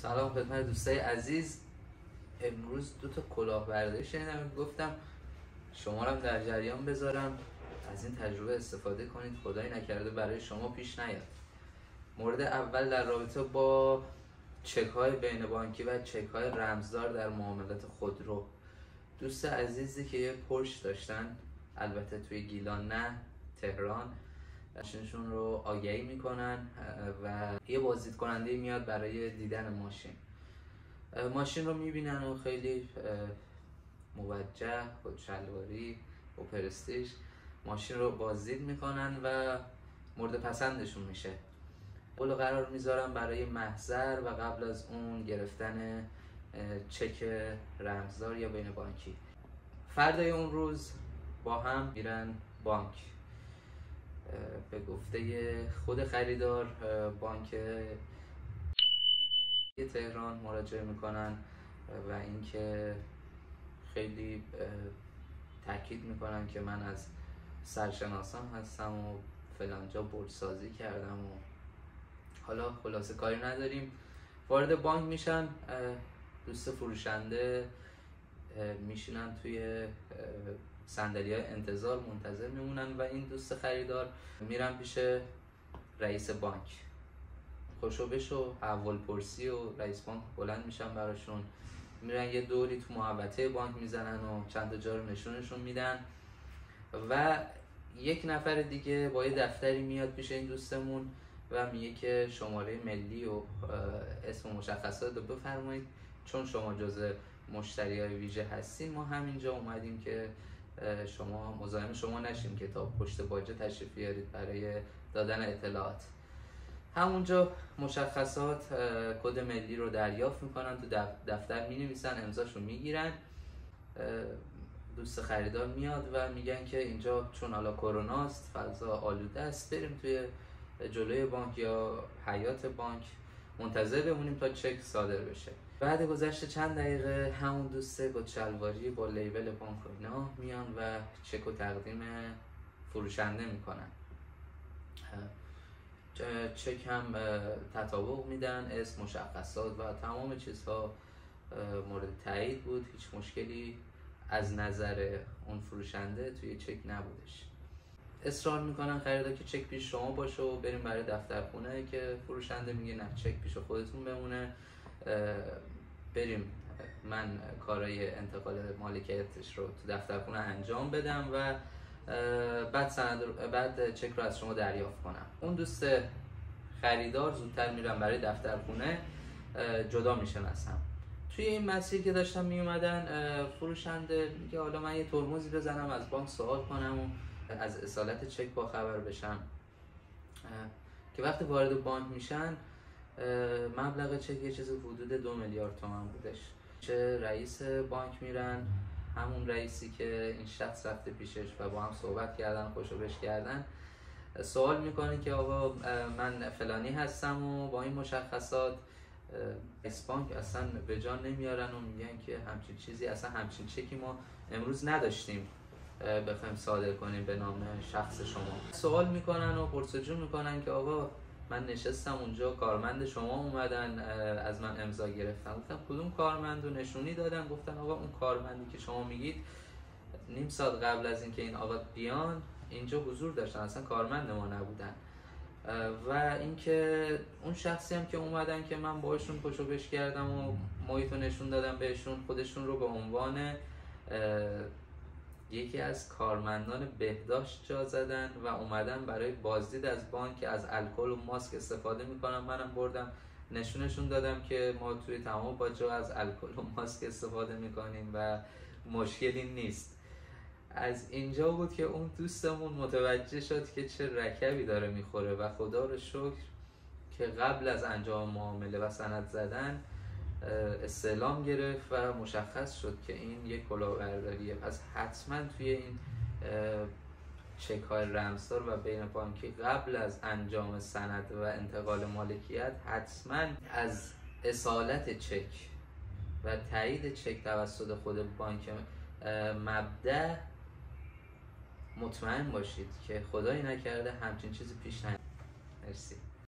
سلام خدمت دوستای عزیز. امروز دو تا کلاهبرداری شنیدم، گفتم شما رو در جریان بذارم، از این تجربه استفاده کنید، خدایی نکرده برای شما پیش نیاد. مورد اول در رابطه با چک‌های بین بانکی و چک‌های رمزدار در معاملات خودرو. دوست عزیزی که یه پرش داشتن، البته توی گیلان نه تهران، ماشینشون رو آگهی میکنن و یه بازدید کننده میاد برای دیدن ماشین رو میبینن و خیلی موجه خودشلواری و پرستیژ ماشین رو بازدید میکنن و مورد پسندشون میشه. قول قرار میذارن برای محضر و قبل از اون گرفتن چک رمزدار یا بین بانکی. فردای اون روز با هم میرن بانک. به گفته خود خریدار بانک تهران مراجعه میکنن و اینکه خیلی تاکید میکنن که من از سرشناسان هستم و فلانجا بورسازی کردم و حالا خلاصه کاری نداریم. وارد بانک میشن، دوست فروشنده میشینن توی صندلی‌های انتظار منتظر میمونن و این دوست خریدار میرن پیش رئیس بانک. خوشو بشو اول پرسی و رئیس بانک بلند میشن براشون، میرن یه دوری تو محوطه بانک میزنن و چند تا جا رو نشونشون میدن و یک نفر دیگه با یه دفتری میاد پیش این دوستمون و میگه که شماره ملی و اسم و مشخصات رو بفرمایید، چون شما جزء مشتریای ویژه هستین ما همینجا اومدیم که شما مزاحم شما نشیم که تا پشت باجه تشریف بیارید برای دادن اطلاعات. همونجا مشخصات کد ملی رو دریافت میکنن، تو دفتر مینویسن، امضاشو میگیرن. دوست خریدار میاد و میگن که اینجا چون حالا کروناست فضا آلوده است، بریم توی جلوی بانک یا حیاط بانک منتظر بمونیم تا چک صادر بشه. بعد گذشت چند دقیقه همون دوست گوچلواری با لیبل بانک و اینا میان و چک رو تقدیم فروشنده میکنن. چک هم تطابق میدن، اسم، مشخصات و تمام چیزها مورد تایید بود، هیچ مشکلی از نظر اون فروشنده توی چک نبودش. اصرار میکنن خریدار که چک پیش شما باشه و بریم برای دفتر خونه، که فروشنده میگه نه، چک پیش خودتون بمونه، بریم من کارای انتقال مالکیتش رو تو دفتر خونه انجام بدم و بعد چک رو از شما دریافت کنم. اون دوست خریدار زودتر میرن برای دفتر خونه، جدا میشن از هم. توی این مسیر که داشتن میومدن فروشنده میگه حالا من یه ترمزی بزنم از بانک سوال کنم و از اصالت چک با خبر بشم. که وقتی وارد بانک میشن مبلغ چک یه چیز حدود 2 میلیارد تومان بودش. چه رئیس بانک میرن، همون رئیسی که این شخص رفته پیشش و با هم صحبت کردن، خوشو بش کردن، سوال میکنه که آقا من فلانی هستم و با این مشخصات. رئیس بانک اصلا به جان نمیارن و میگن که همچین چیزی، اصلا همچین چکی ما امروز نداشتیم بخوایم صادر کنیم به نام شخص شما. سوال میکنن و پرسجو میکنن که آقا من نشستم اونجا، کارمند شما اومدن از من امضا گرفتن. گفتم کدوم کارمند؟ و نشونی دادن. گفتن آقا اون کارمندی که شما میگید نیم ساعت قبل از اینکه این آقا بیان اینجا حضور داشتن، اصلا کارمند ما نبودن. و اینکه اون شخصی هم که اومدن که من باهاشون پشو بش کردم و محیط رو نشون دادم بهشون، خودشون رو به عنوان یکی از کارمندان بهداشت جا زدن و اومدن برای بازدید از بانک که از الکل و ماسک استفاده میکنن. منم بردم نشونشون دادم که ما توی تمام باجه از الکل و ماسک استفاده میکنیم و مشکلی نیست. از اینجا بود که اون دوستمون متوجه شد که چه رکبی داره میخوره و خدا رو شکر که قبل از انجام معامله و سند زدن استعلام گرفت و مشخص شد که این یک کلاهبرداریه. پس حتما توی این چک های رمزدار و بین بانکی قبل از انجام سند و انتقال مالکیت حتما از اصالت چک و تایید چک توسط خود بانک مبدأ مطمئن باشید که خدایی نکرده همچین چیزی پیش نیاد. مرسی.